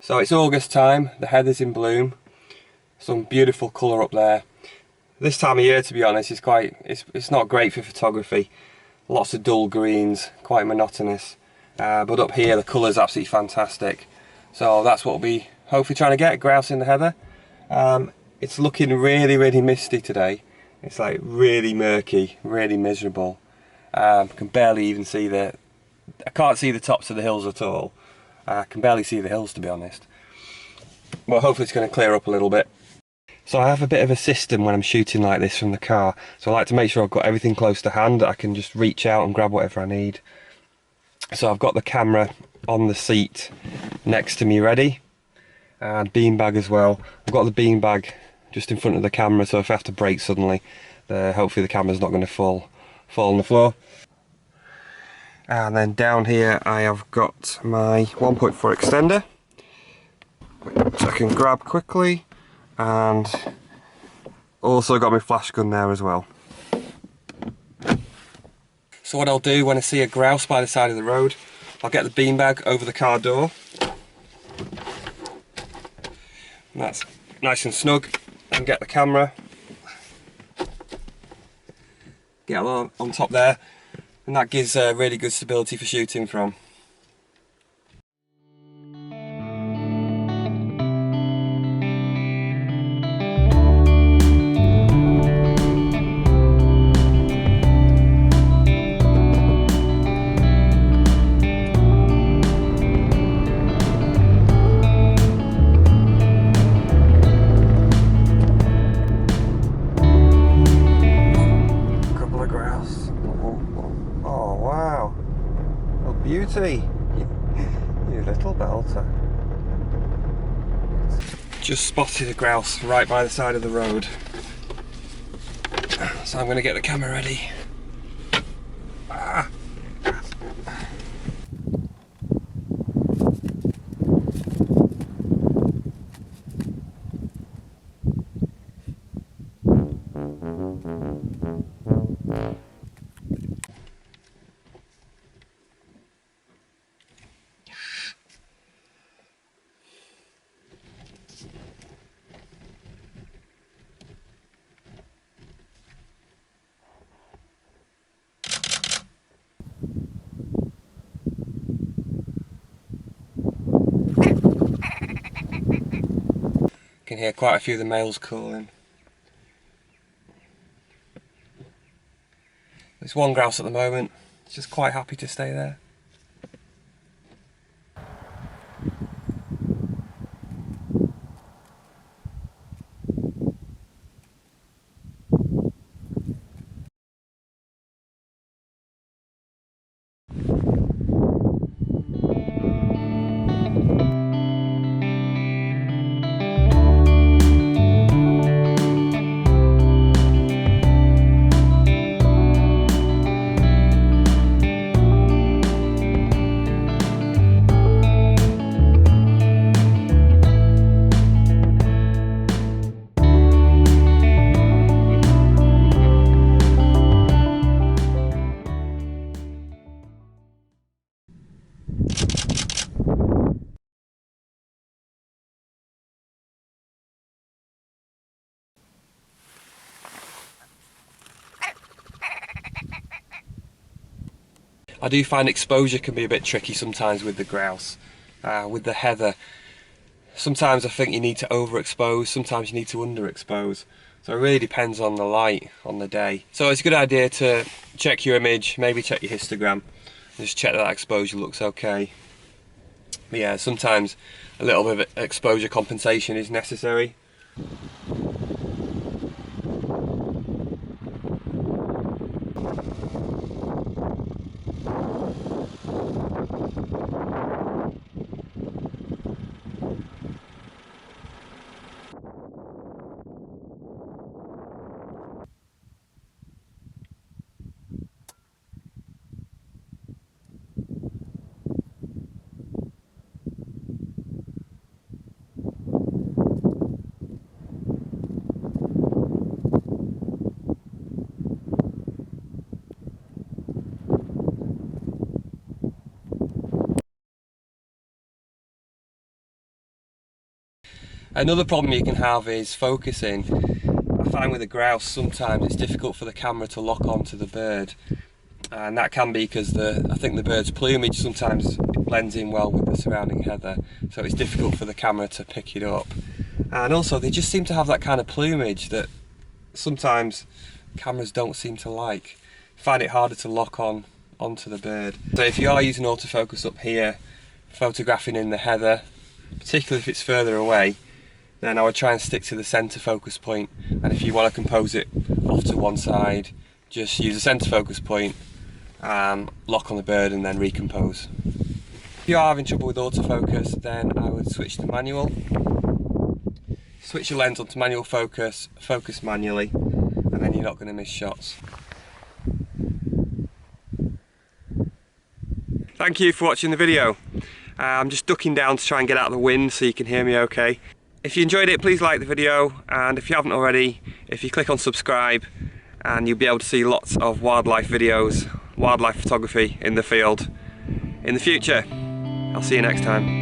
So it's August time, the heather's in bloom, some beautiful colour up there. This time of year, to be honest, it's not great for photography. Lots of dull greens, quite monotonous. But up here the colour's absolutely fantastic. So that's what we'll be hopefully trying to get, grouse in the heather. It's looking really misty today. It's like really murky, really miserable. I can barely even see I can't see the tops of the hills at all. I can barely see the hills, to be honest. Well, hopefully it's going to clear up a little bit. So I have a bit of a system when I'm shooting like this from the car. So I like to make sure I've got everything close to hand, that I can just reach out and grab whatever I need. So I've got the camera on the seat next to me ready. And beanbag as well. I've got the beanbag just in front of the camera, so if I have to brake suddenly, hopefully the camera's not going to fall on the floor. And then down here I have got my 1.4 extender, which I can grab quickly, and also got my flash gun there as well. So what I'll do when I see a grouse by the side of the road, I'll get the beanbag over the car door. And that's nice and snug, and get the camera, get on top there, and that gives really good stability for shooting from. Beauty, you little belter. Just spotted a grouse right by the side of the road, so I'm going to get the camera ready. Can hear quite a few of the males calling. There's one grouse at the moment, it's just quite happy to stay there. I do find exposure can be a bit tricky sometimes with the grouse, with the heather. Sometimes I think you need to overexpose, sometimes you need to underexpose. So it really depends on the light on the day. So it's a good idea to check your image, maybe check your histogram, and just check that exposure looks okay. But yeah, sometimes a little bit of exposure compensation is necessary. Another problem you can have is focusing. I find with a grouse sometimes it's difficult for the camera to lock onto the bird, and that can be because I think the bird's plumage sometimes blends in well with the surrounding heather, so it's difficult for the camera to pick it up. And also they just seem to have that kind of plumage that sometimes cameras don't seem to like. Find it harder to lock onto the bird. So if you are using autofocus up here, photographing in the heather, particularly if it's further away, then I would try and stick to the centre focus point, and if you want to compose it off to one side, just use a centre focus point and lock on the bird and then recompose. If you are having trouble with autofocus, then I would switch to manual. Switch your lens onto manual focus, focus manually, and then you're not going to miss shots. Thank you for watching the video. I'm just ducking down to try and get out of the wind so you can hear me okay. If you enjoyed it, please like the video, and if you haven't already, if you click on subscribe, and you'll be able to see lots of wildlife videos, wildlife photography in the field in the future. I'll see you next time.